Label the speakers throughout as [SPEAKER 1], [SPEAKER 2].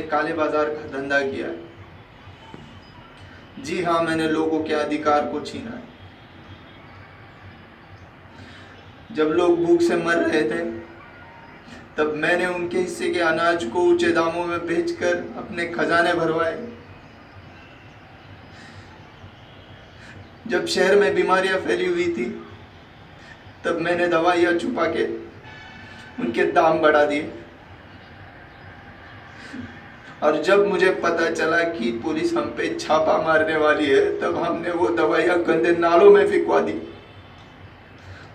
[SPEAKER 1] काले बाजार का धंधा किया है। जी हाँ, मैंने लोगों के अधिकार को छीना है। जब लोग भूख से मर रहे थे तब मैंने उनके हिस्से के अनाज को ऊंचे दामों में बेचकर अपने खजाने भरवाए। जब शहर में बीमारियां फैली हुई थी तब मैंने दवाइयां छुपा के उनके दाम बढ़ा दिए। और जब मुझे पता चला कि पुलिस हम पे छापा मारने वाली है तब हमने वो दवाइयां गंदे नालों में फिकवा दी।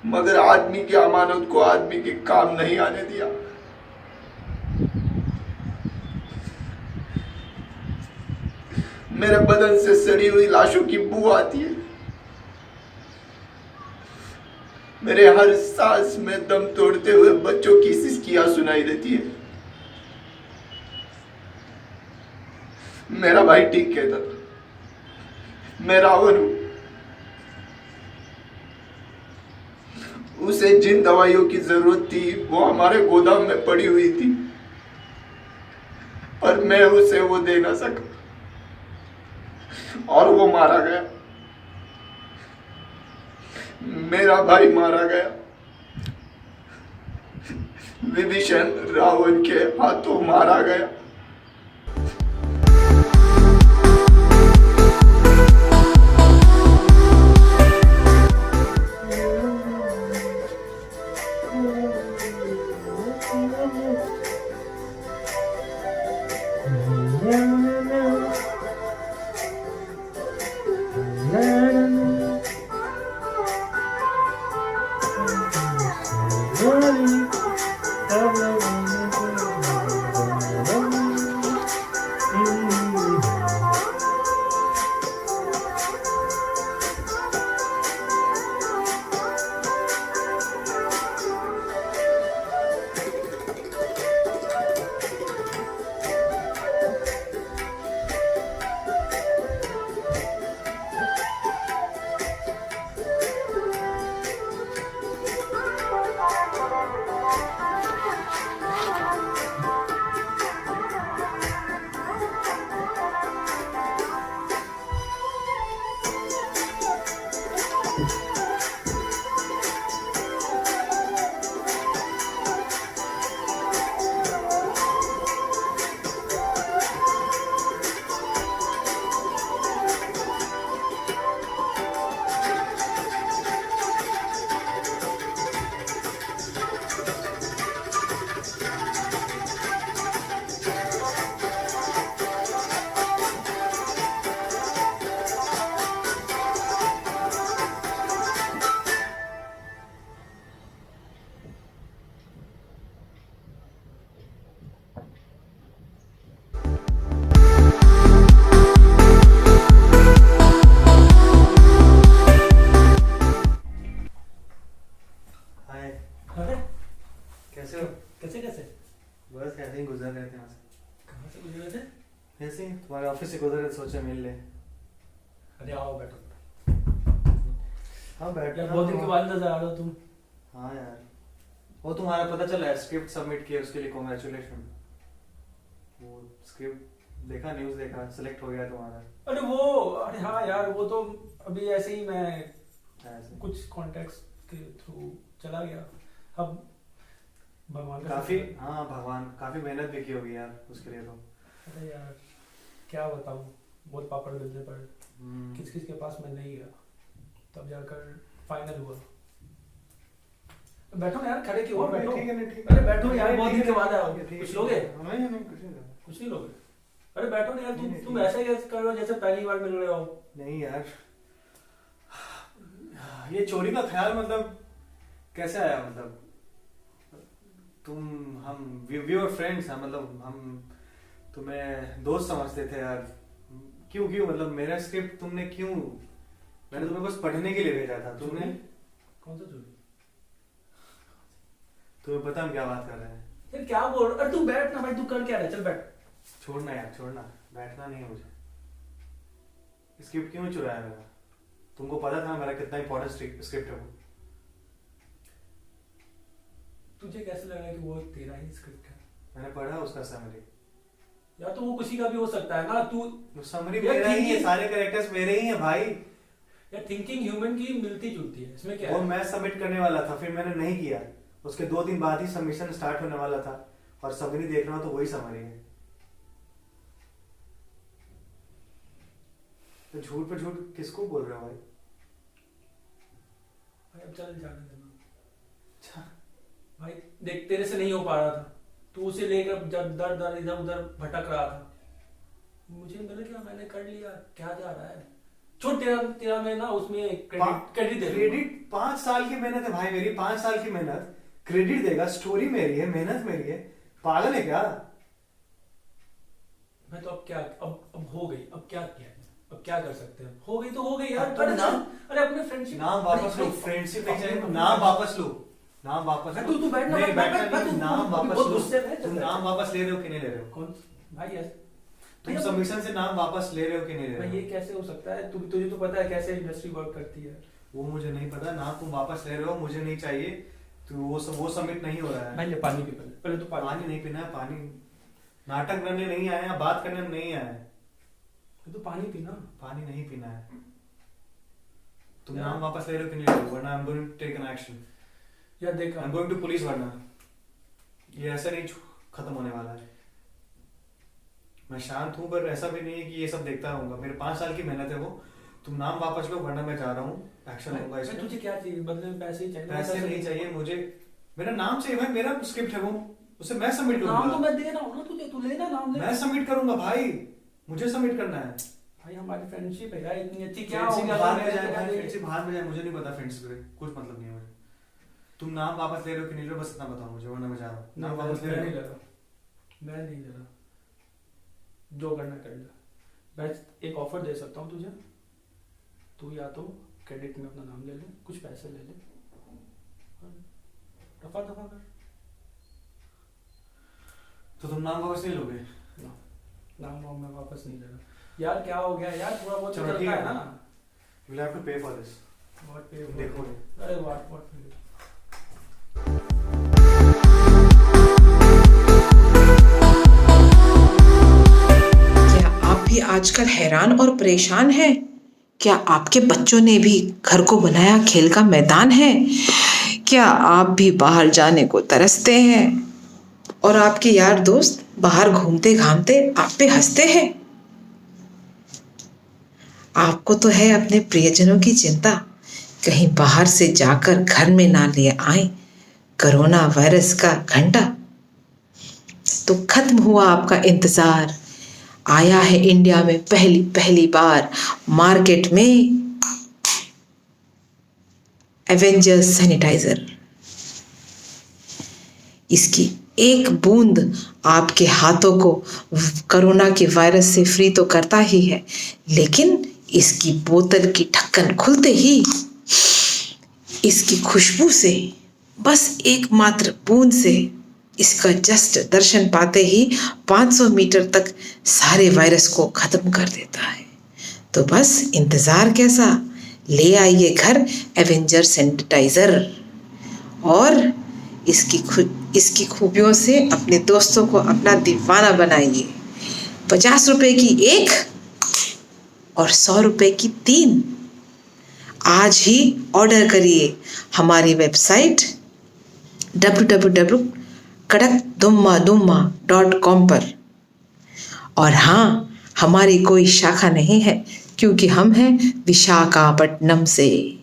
[SPEAKER 1] मगर आदमी की अमानत को आदमी के काम नहीं आने दिया। मेरे बदन से सड़ी हुई लाशों की बू आती है। मेरे हर सांस में दम तोड़ते हुए बच्चों की सिसकियां सुनाई देती है। मेरा भाई ठीक कहता था, मैं रावण हूं। उसे जिन दवाइयों की जरूरत थी वो हमारे गोदाम में पड़ी हुई थी, पर मैं उसे वो दे ना सका और वो मारा गया। मेरा भाई मारा गया विभीषण रावण के हाथों मारा गया।
[SPEAKER 2] कैसे हो?
[SPEAKER 3] कैसे कैसे?
[SPEAKER 2] बस ऐसे ही गुजर रहे थे यहाँ से।
[SPEAKER 3] कहाँ से गुजरे थे?
[SPEAKER 2] ऐसे ही तुम्हारे ऑफिस से गुजर रहे थे, सोचा मिल ले।
[SPEAKER 3] अरे आओ बैठो।
[SPEAKER 2] हाँ बैठ
[SPEAKER 3] यार बहुत दिन के बाद नजर आ रहे हो तुम।
[SPEAKER 2] हाँ यार, वो तुम्हारा पता चला है, स्क्रिप्ट सबमिट किया, उसके लिए कॉन्ग्रेचुलेशन। वो स्क्रिप्ट देखा, न्यूज़ देखा, सिलेक्ट हो गया तुम्हारा।
[SPEAKER 3] अरे वो, अरे हाँ यार, वो तो अभी ऐसे ही मैं
[SPEAKER 2] ऐसे
[SPEAKER 3] कुछ कॉन्टेक्ट्स के थ्रू चला गया। अब भगवान का
[SPEAKER 2] काफी,
[SPEAKER 3] शुक्र है।
[SPEAKER 2] हाँ भगवान, काफी मेहनत भी की होगी यार उसके लिए तो।
[SPEAKER 3] अरे यार क्या बताऊँ, बहुत पापड़ बेलने पड़े, किस किस के पास मैं नहीं गया, तब जाकर फाइनल हुआ। बैठो ना यार, खड़े क्यों हो? बैठो।
[SPEAKER 2] ठीक है, नहीं ठीक
[SPEAKER 3] अरे
[SPEAKER 2] है।
[SPEAKER 3] बैठो यार, बहुत दिन के बाद आए हो।
[SPEAKER 2] ठीक है,
[SPEAKER 3] कुछ लोगे?
[SPEAKER 2] नहीं नहीं कुछ नहीं।
[SPEAKER 3] कुछ नहीं लोगे? अरे बैठो ना यार,
[SPEAKER 2] नहीं,
[SPEAKER 3] तुम
[SPEAKER 2] नहीं,
[SPEAKER 3] ऐसे कैसे कर रहे हो जैसे पहली बार मिल रहे हो।
[SPEAKER 2] नहीं यार, ये चोरी का ख्याल मतलब कैसे आया? मतलब तुम, हम वी वर फ्रेंड्स हैं, मतलब हम तुम्हें दोस्त समझते थे यार। क्यों क्यों मतलब मेरा स्क्रिप्ट तुमने क्यों? मैंने तुम्हें बस पढ़ने के लिए भेजा था, तुमने।
[SPEAKER 3] कौन सा चोरी?
[SPEAKER 2] तुम्हें पता हम क्या बात कर रहे हैं?
[SPEAKER 3] यार क्या बोल रहे हो? अरे तू बैठ ना भाई, तू कर क्या रहा है? चल बैठ।
[SPEAKER 2] छोड़ना यार, छोड़ना, बैठना नहीं है मुझे। स्क्रिप्ट क्यों चुराया मेरा? तुमको पता था मेरा कितना इंपॉर्टेंट स्क्रिप्ट है वो।
[SPEAKER 3] तुझे कैसे लग रहा है कि वो तेरा ही स्क्रिप्ट है?
[SPEAKER 2] मैंने पढ़ा उसका समरी।
[SPEAKER 3] या तो वो किसी का भी हो सकता है ना। तू
[SPEAKER 2] समरी
[SPEAKER 3] यार
[SPEAKER 2] मेरा ही है,
[SPEAKER 3] thinking-
[SPEAKER 2] सारे कैरेक्टर्स मेरे ही हैं भाई।
[SPEAKER 3] यार थिंकिंग ह्यूमन की मिलती जुलती है, इसमें क्या
[SPEAKER 2] वो
[SPEAKER 3] है?
[SPEAKER 2] मैं सबमिट करने वाला था, फिर मैंने नहीं किया। उसके 2 दिन बाद ही सबमिशन स्टार्ट होने वाला था, और समरी देख रहा हूं तो वही समरी है। तो झूठ पे झूठ किसको बोल रहे हो भाई?
[SPEAKER 3] भाई अब चल जाने देना
[SPEAKER 2] अच्छा,
[SPEAKER 3] भाई। देख तेरे से नहीं हो पा रहा था, तू उसे लेकर जब दर दर इधर उधर भटक रहा था, मुझे मिल गया, मैंने कर लिया, क्या जा रहा है। छोड़, तेरा तेरा मैं ना उसमें क्रेडिट दे दूंगा।
[SPEAKER 2] क्रेडिट 5 साल की मेहनत है भाई मेरी, 5 साल की मेहनत क्रेडिट देगा? स्टोरी मेरी है, मेहनत मेरी है, पागल है क्या?
[SPEAKER 3] मैं तो अब क्या, अब हो गई, अब क्या किया है? अब क्या कर सकते हैं? हो गई तो हो गई यार।
[SPEAKER 2] अब तो
[SPEAKER 3] अरे
[SPEAKER 2] नाम-
[SPEAKER 3] अरे अपने फ्रेंडशिप
[SPEAKER 2] नाम वापस लो, फ्रेंडशिप नहीं चाहिए, नाम वापस लो, नाम वापस लो।
[SPEAKER 3] तू बैठ ना,
[SPEAKER 2] नहीं,
[SPEAKER 3] बैठ,
[SPEAKER 2] बैठना
[SPEAKER 3] बैठ,
[SPEAKER 2] नहीं,
[SPEAKER 3] तू
[SPEAKER 2] नाम वापस
[SPEAKER 3] बहुत
[SPEAKER 2] लो।
[SPEAKER 3] गुस्से में है,
[SPEAKER 2] तुम
[SPEAKER 3] चल
[SPEAKER 2] नाम
[SPEAKER 3] बैठ।
[SPEAKER 2] वापस ले रहे हो कि नहीं ले रहे हो?
[SPEAKER 3] कौन भाई ऐसे
[SPEAKER 2] तुम
[SPEAKER 3] भैया,
[SPEAKER 2] सबमिशन से नाम वापस ले रहे हो कि नहीं ले
[SPEAKER 3] भाई
[SPEAKER 2] रहे
[SPEAKER 3] ये
[SPEAKER 2] हो?
[SPEAKER 3] कैसे हो सकता है? तुझे तो पता है कैसे इंडस्ट्री वर्क करती है।
[SPEAKER 2] वो मुझे नहीं पता, नाम तुम वापस ले रहे हो, मुझे नहीं चाहिए। तो वो सबमिट नहीं हो रहा है।
[SPEAKER 3] भाई ले पानी पी, पहले पहले तो
[SPEAKER 2] पानी नहीं पीना है, पानी नाटक करने नहीं आए हैं, बात करने में नहीं आए हैं।
[SPEAKER 3] तो पानी पीना।
[SPEAKER 2] पानी नहीं पीना है। तुम
[SPEAKER 3] यार-
[SPEAKER 2] नाम वापस ले रहे हो कि नहीं ले रहे हो? वरना I am going to take an action,
[SPEAKER 3] यार देख,
[SPEAKER 2] I am going to police. वरना ये ऐसा नहीं खत्म होने वाला है। मैं शांत हूं, पर ऐसा भी नहीं है कि ये सब देखता रहूंगा। मेरे 5 साल की मेहनत है वो। तुम नाम वापस लो, वरना मैं जा रहा हूँ, एक्शन होगा
[SPEAKER 3] भाई
[SPEAKER 2] इसमें।
[SPEAKER 3] तुझे क्या चाहिए? बदले में पैसे ही चाहिए?
[SPEAKER 2] पैसे नहीं चाहिए मुझे, मेरा नाम चाहिए भाई। मेरा स्क्रिप्ट है वो, उसे मैं सबमिट
[SPEAKER 3] नाम तो
[SPEAKER 2] करूंगा।
[SPEAKER 3] मैं दे रहा हूँ ना तुझे, तू लेना नाम ले।
[SPEAKER 2] मैं सबमिट करूंगा भाई, मुझे सबमिट करना है।
[SPEAKER 3] भाई हमारी फ्रेंडशिप है यार, इतनी अच्छी, क्या
[SPEAKER 2] फ्रेंडशिप
[SPEAKER 3] होगा
[SPEAKER 2] बाहर
[SPEAKER 3] अगर
[SPEAKER 2] में जाए
[SPEAKER 3] मैं
[SPEAKER 2] भाई,
[SPEAKER 3] तेरा
[SPEAKER 2] फ्रेंडशिप बाहर में जाए, मुझे नहीं पता फ्रेंड्स से कुछ मतलब नहीं है मुझे। तुम नाम वापस ले रहे हो कि नहीं ले रहे हो, बस इतना बताओ मुझे, वरना मैं जा रहा हूँ। नाम वापस ले
[SPEAKER 3] मैं
[SPEAKER 2] रहे
[SPEAKER 3] नहीं
[SPEAKER 2] हो?
[SPEAKER 3] ले रहा, मैं नहीं ले रहा, जो करना कर ले। मैं एक ऑफर दे सकता हूँ तुझे, तू या तो क्रेडिट में अपना नाम ले ले, कुछ पैसे ले ले, दफा दफा कर।
[SPEAKER 2] तो तुम नाम वापस नहीं लोगे?
[SPEAKER 3] नाम वाम मैं वापस नहीं ले रहा यार। क्या हो गया यार? थोड़ा बहुत तो
[SPEAKER 2] चलो, ठीक
[SPEAKER 3] चलता
[SPEAKER 2] है
[SPEAKER 3] है ना।
[SPEAKER 2] यू विल हैव टू पे फॉर दिस।
[SPEAKER 3] बहुत पे
[SPEAKER 2] तुम देखोगे।
[SPEAKER 3] अरे व्हाट
[SPEAKER 4] क्या आप भी आजकल हैरान और परेशान हैं? क्या आपके बच्चों ने भी घर को बनाया खेल का मैदान है? क्या आप भी बाहर जाने को तरसते हैं और आपके यार दोस्त बाहर घूमते घामते आप पे हंसते हैं? आपको तो है अपने प्रियजनों की चिंता, कहीं बाहर से जाकर घर में ना ले आए कोरोना वायरस का घंटा। तो खत्म हुआ आपका इंतजार, आया है इंडिया में पहली बार मार्केट में एवेंजर्स सैनिटाइजर। इसकी एक बूंद आपके हाथों को कोरोना के वायरस से फ्री तो करता ही है, लेकिन इसकी बोतल की ढक्कन खुलते ही इसकी खुशबू से, बस एकमात्र बूंद से, इसका जस्ट दर्शन पाते ही 500 मीटर तक सारे वायरस को खत्म कर देता है। तो बस इंतजार कैसा, ले आइए घर एवेंजर सैनिटाइजर और इसकी खूबियों से अपने दोस्तों को अपना दीवाना बनाइए। 50 रुपए की एक और 100 रुपए की 3। आज ही ऑर्डर करिए हमारी वेबसाइट www.kadakdummadumma.com पर। और हाँ, हमारी कोई शाखा नहीं है, क्योंकि हम हैं विशाखापट्टनम से।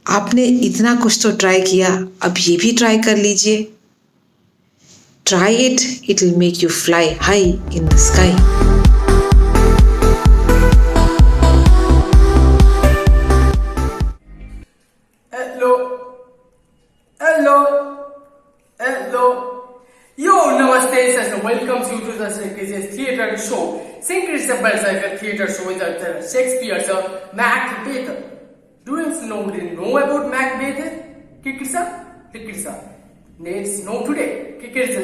[SPEAKER 4] आपने इतना कुछ तो ट्राई किया, अब ये भी ट्राई कर लीजिए। Try it will make you fly high in the sky.
[SPEAKER 5] Hello. Yo, namaste, and welcomes you to the Shakespeare Theatre Show. Shakespeare is a Berserker theatre show with Shakespeare's Macbeth. Do you know about Macbeth? Kikirsa? Let's know today. Kikirsa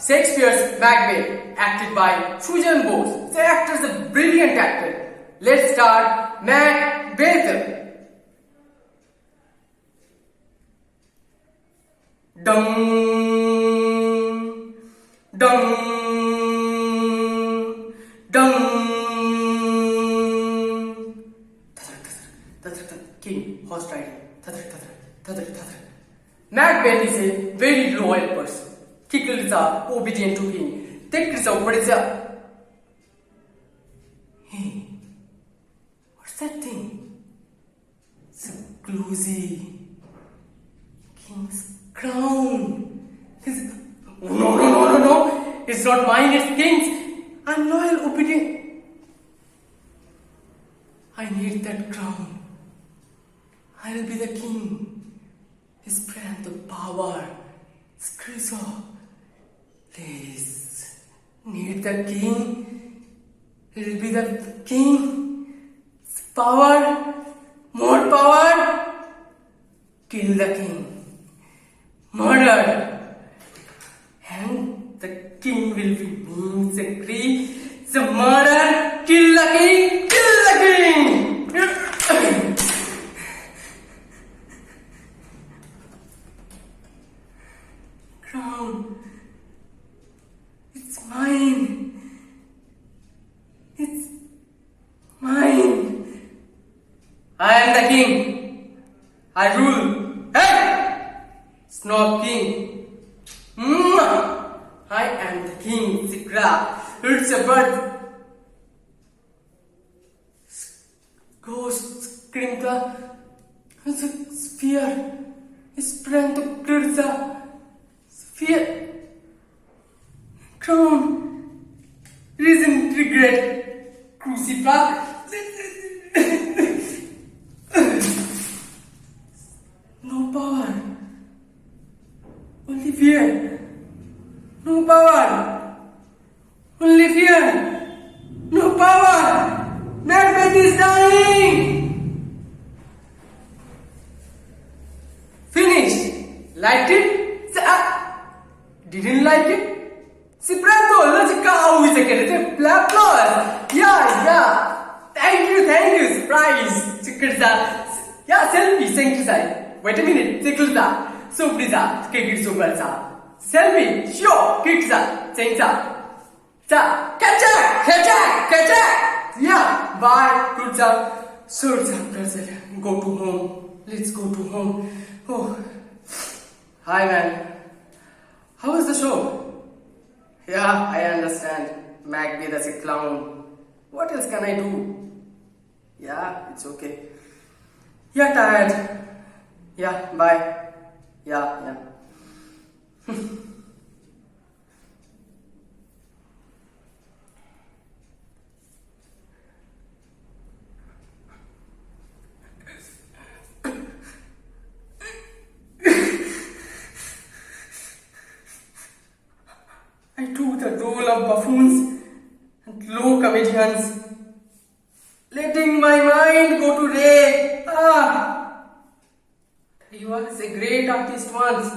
[SPEAKER 5] Shakespeare's Macbeth, acted by Susan Bose. The actor is a brilliant actor. Let's start Macbeth. Dum, dum, king, horse riding. Macbeth is a very loyal person. King is obedient to king. Take is obedient. Hey, what's that thing? It's a Gluzy. King's crown. No. It's not mine, it's king's. I'm loyal, obedient. I need that crown. I'll be the king. His strength, the power, his charisma. Please, need the king. He'll be the king. His power, more power. Kill the king. Murder. And the king will be me, secretary. The murder. Kill the king. Kill the king. Crown. It's mine. It's mine. I am the king. I rule. Hey! Snob king. I am the king, Sikra. It's a bird. Ghost scream the sphere. Sprang to clear the sphere. Crown. Reason regret. Crucifix. No power. Only fear. No power. Only fear. No power. Macbeth is dying. Finished. Liked it? Didn't like it? Sipranto, logica, how is it? Applause. Yeah. Thank you, surprise. Yeah, selfie, thank you. Wait a minute, Tickle. So please, take it super. Selfie, sure, kids, thanks. Catch. Yeah, bye, good job. So, go to home. Let's go to home. Oh, hi man. How was the show? Yeah, I understand. Macbeth as a clown. What else can I do? Yeah, it's okay. You're tired. Yeah, bye. Yeah. I took the role of buffoons and low comedians, letting my mind go to Ray. He was a great artist once.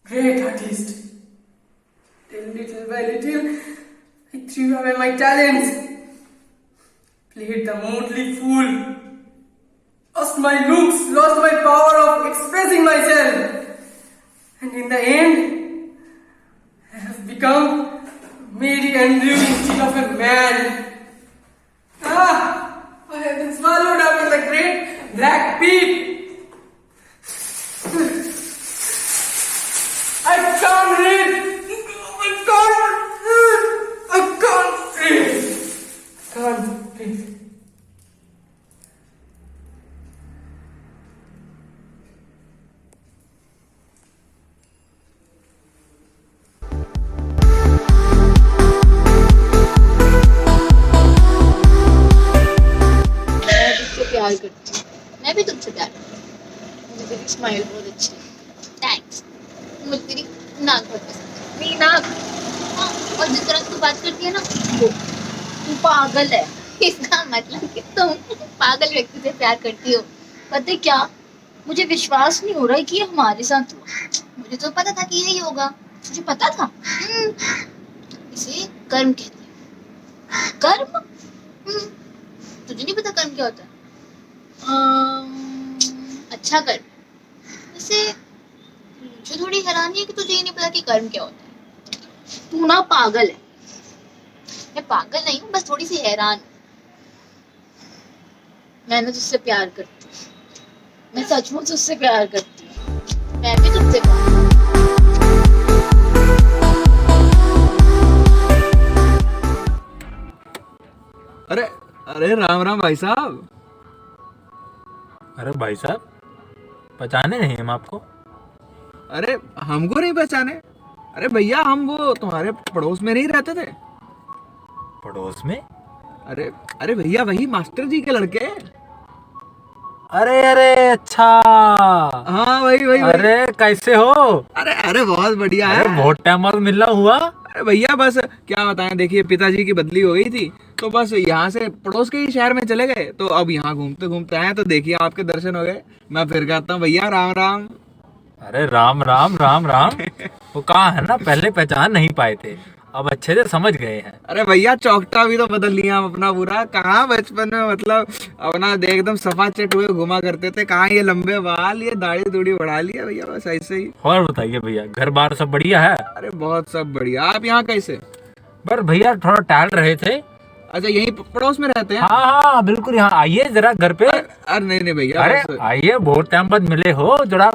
[SPEAKER 5] Great artist. Till little by little, I threw away my talents. Played the motley fool. Lost my looks, lost my power of expressing myself. And in the end, I have become Mary Andrew instead of a man. I have been swallowed up in the great black pit. I can't read.
[SPEAKER 6] प्यार करती हूँ। मैं भी तुमसे प्यार करती हूँ। मुझे तेरी स्माइल बहुत अच्छी है। थैंक्स। मुझे तेरी नाक बहुत पसंद है। मेरी नाक। हाँ, और जिस तरह तू बात करती है ना, वो तू पागल है। इसका मतलब कि तुम पागल व्यक्ति से प्यार करती हो। पता है क्या? मुझे विश्वास नहीं हो रहा है कि ये हमारे साथ हुआ। मुझे तो पता था कि यही होगा। मुझे पता था। इसे कर्म कहते हैं। कर्म? तुझे नहीं पता कर्म क्या होता है? अच्छा कर्म। वैसे मुझे थोड़ी हैरानी है कि तुझे ये नहीं पता कि कर्म क्या होता है। तू ना पागल है। मैं पागल नहीं हूँ, बस थोड़ी सी हैरान। मैं ना तुझसे प्यार करती हूँ, मैं सचमुच तुझसे प्यार करती हूँ, मैं भी तुझसे प्यार।
[SPEAKER 7] अरे अरे राम राम भाई साहब।
[SPEAKER 8] अरे भाई साहब, पहचाने नहीं हम आपको?
[SPEAKER 7] अरे हमको नहीं पहचाने? अरे भैया हम वो तुम्हारे पड़ोस में नहीं रहते थे?
[SPEAKER 8] पड़ोस में?
[SPEAKER 7] अरे अरे भैया वही मास्टर जी के लड़के।
[SPEAKER 8] अरे अरे अच्छा।
[SPEAKER 7] हाँ वही।
[SPEAKER 8] अरे कैसे हो?
[SPEAKER 7] अरे अरे बहुत बढ़िया है।
[SPEAKER 8] अरे बहुत टाइम बाद मिलना हुआ।
[SPEAKER 7] अरे भैया बस क्या बताएं, देखिए पिताजी की बदली हो गई थी तो बस यहाँ से पड़ोस के ही शहर में चले गए, तो अब यहाँ घूमते घूमते आए तो देखिए आपके दर्शन हो गए। मैं फिर कहता हूँ भैया राम राम।
[SPEAKER 8] अरे राम राम राम राम। वो कहाँ है ना, पहले पहचान नहीं पाए थे, अब अच्छे से समझ गए हैं।
[SPEAKER 7] अरे भैया चौकटा भी तो बदल लिया हम अपना पूरा। कहाँ बचपन में मतलब अपना एकदम सफा चट हुए घुमा करते थे, कहाँ ये लंबे बाल, ये दाढ़ी दूढ़ी बढ़ा लिया भैया बस ऐसे ही।
[SPEAKER 8] और बताइए भैया, घर बार सब बढ़िया है?
[SPEAKER 7] अरे बहुत सब बढ़िया। आप यहाँ कैसे?
[SPEAKER 8] पर भैया थोड़ा टहल रहे थे।
[SPEAKER 7] अच्छा यहीं पड़ोस में रहते हैं?
[SPEAKER 8] हाँ हाँ बिल्कुल, यहाँ आइए जरा घर पे।
[SPEAKER 7] अरे नहीं भैया
[SPEAKER 8] अरे
[SPEAKER 7] बस।
[SPEAKER 8] आइए, बहुत टाइम बाद मिले हो, जरा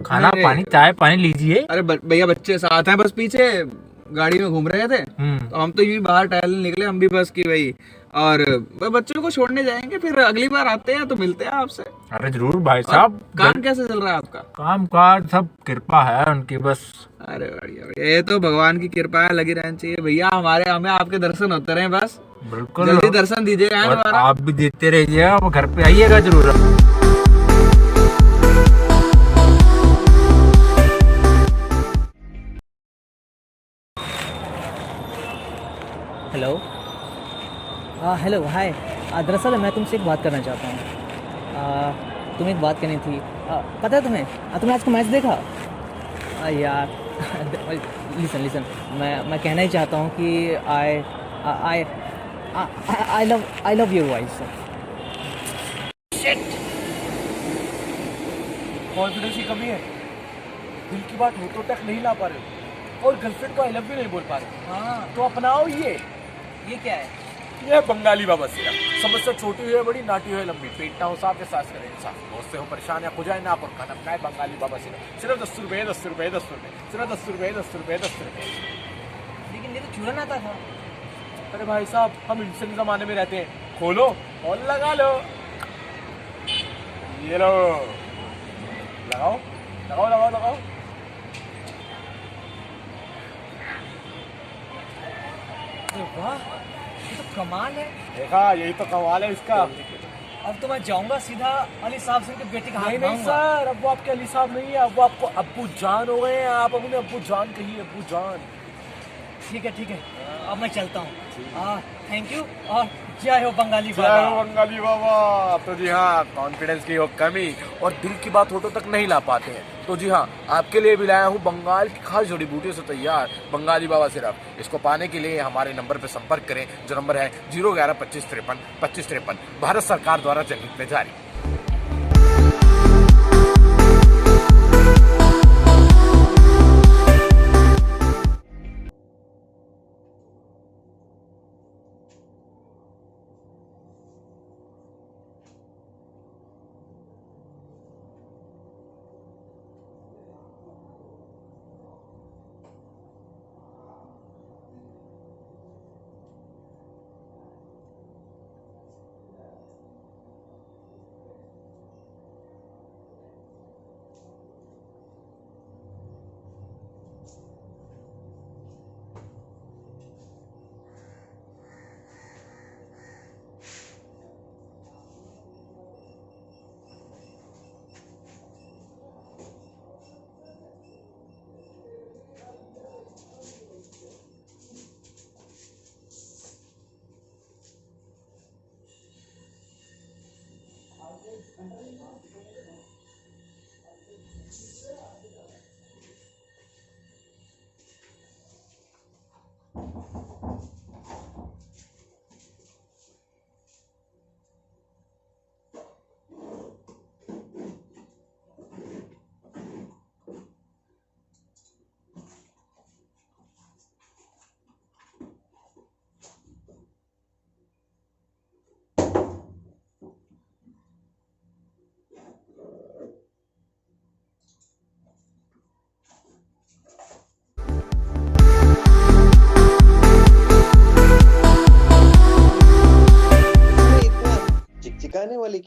[SPEAKER 8] खाना
[SPEAKER 7] नहीं।
[SPEAKER 8] पानी चाय पानी लीजिए।
[SPEAKER 7] अरे भैया बच्चे साथ हैं, बस पीछे गाड़ी में घूम रहे थे तो हम तो यूं ही बाहर टहलने निकले हम भी बस की वही। और बच्चों को छोड़ने जाएंगे, फिर अगली बार आते हैं तो मिलते हैं आपसे।
[SPEAKER 8] अरे जरूर भाई साहब।
[SPEAKER 7] काम कैसे चल रहा है आपका?
[SPEAKER 8] काम काज सब कृपा है उनकी बस।
[SPEAKER 7] अरे बढ़िया बढ़िया, ये तो भगवान की कृपा है, लगी रहनी चाहिए भैया। हमें आपके दर्शन होते रहे बस।
[SPEAKER 8] बिल्कुल,
[SPEAKER 7] जल्दी दर्शन दीजिएगा
[SPEAKER 8] और
[SPEAKER 7] दोबारा।
[SPEAKER 8] आप भी देते रहिएगा, वो घर पे आइएगा जरूर।
[SPEAKER 9] हेलो। Hello hi. दरअसल मैं तुमसे एक बात करना चाहता हूँ। तुम्हें एक बात करनी थी। पता है तुम्हें, तुमने आज का मैच देखा? यार लिसन मैं कहना ही चाहता हूँ कि I love your voice.
[SPEAKER 2] Confidence की कमी है, दिल की बात होठों तक नहीं ला पा रहे और गर्लफ्रेंड को आई लव यू नहीं बोल पा रहे। हाँ तो अपनाओ ये
[SPEAKER 9] क्या है?
[SPEAKER 2] ये बंगाली बाबा सिरा। समस्या छोटी हुई है बड़ी, नाटी हुई है लंबी, पेट ना हो साफ या सांस करें इंसाफ, बहुत से हो परेशान या खुजाए ना पर खाना अपना है बंगाली बाबा सिरा। सिर्फ 10 रुपए 10 रुपए 10 रुपए, सिर्फ 10 रुपए 10 रुपए 10 रुपए।
[SPEAKER 9] लेकिन ये तो चूरन आता था।
[SPEAKER 2] अरे भाई साहब हम इंसान जमाने में रहते हैं, खोलो और लगा लो। ये लो, लगाओ लगाओ लगाओ लगाओ।
[SPEAKER 9] वाह, ये तो कमाल है।
[SPEAKER 2] देखा, यही तो कमाल है इसका।
[SPEAKER 9] अब तो मैं जाऊंगा सीधा अली साहब सिंह के बेटे का हाथ
[SPEAKER 2] नहीं नहीं
[SPEAKER 9] मांगूंगा।
[SPEAKER 2] सर, अब वो आपके अली साहब नहीं है, अब वो आपको अब्बू जान हो गए हैं। आप अपने अब्बू जान कहिए, अब्बू जान।
[SPEAKER 9] ठीक है, अब मैं चलता हूँ। थैंक यू और जय हो बंगाली
[SPEAKER 2] जय
[SPEAKER 9] बाबा।
[SPEAKER 2] हो बंगाली बाबा। तो जी हाँ, कॉन्फिडेंस की हो कमी और दिल की बात होठों तक नहीं ला पाते हैं, तो जी हाँ आपके लिए भी लाया हूँ बंगाल की खास जड़ी बूटियों से तैयार बंगाली बाबा सिरप। इसको पाने के लिए हमारे नंबर पर संपर्क करें, जो नंबर है 011-2553-2553, भारत सरकार द्वारा जनहित में जारी।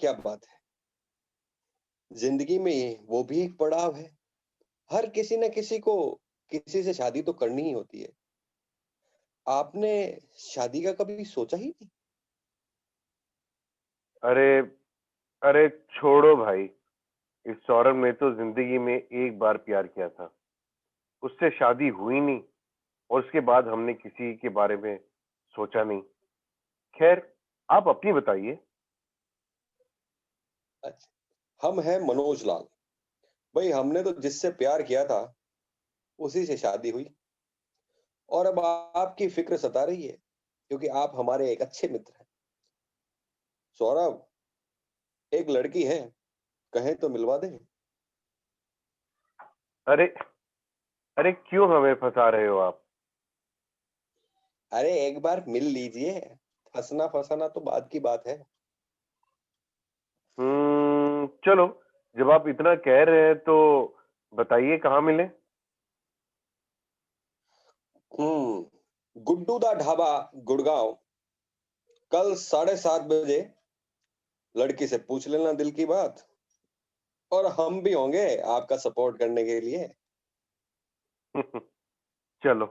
[SPEAKER 10] क्या बात है, जिंदगी में वो भी एक पड़ाव है। हर किसी न किसी को किसी से शादी तो करनी ही होती है। आपने शादी का कभी सोचा ही नहीं?
[SPEAKER 11] अरे अरे छोड़ो भाई, इस सौरभ ने तो जिंदगी में एक बार प्यार किया था, उससे शादी हुई नहीं और उसके बाद हमने किसी के बारे में सोचा नहीं। खैर, आप अपनी बताइए।
[SPEAKER 10] अच्छा, हम हैं मनोज लाल। भाई हमने तो जिससे प्यार किया था उसी से शादी हुई, और अब आपकी फिक्र सता रही है क्योंकि आप हमारे एक अच्छे मित्र हैं। सौरभ, एक लड़की है, कहें तो मिलवा दें?
[SPEAKER 11] अरे अरे क्यों हमें फंसा रहे हो आप?
[SPEAKER 10] अरे एक बार मिल लीजिए, फंसना फंसाना तो बाद की बात है।
[SPEAKER 11] चलो, जब आप इतना कह रहे हैं तो बताइए कहाँ मिले?
[SPEAKER 10] गुड्डू दा ढाबा, गुड़गांव। कल 7:30 बजे। लड़की से पूछ लेना दिल की बात, और हम भी होंगे आपका सपोर्ट करने के लिए।
[SPEAKER 11] चलो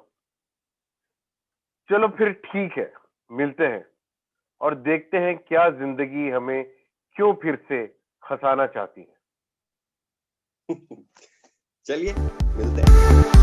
[SPEAKER 11] चलो फिर ठीक है, मिलते हैं और देखते हैं क्या जिंदगी हमें क्यों फिर से फंसाना चाहती है।
[SPEAKER 10] चलिए मिलते हैं।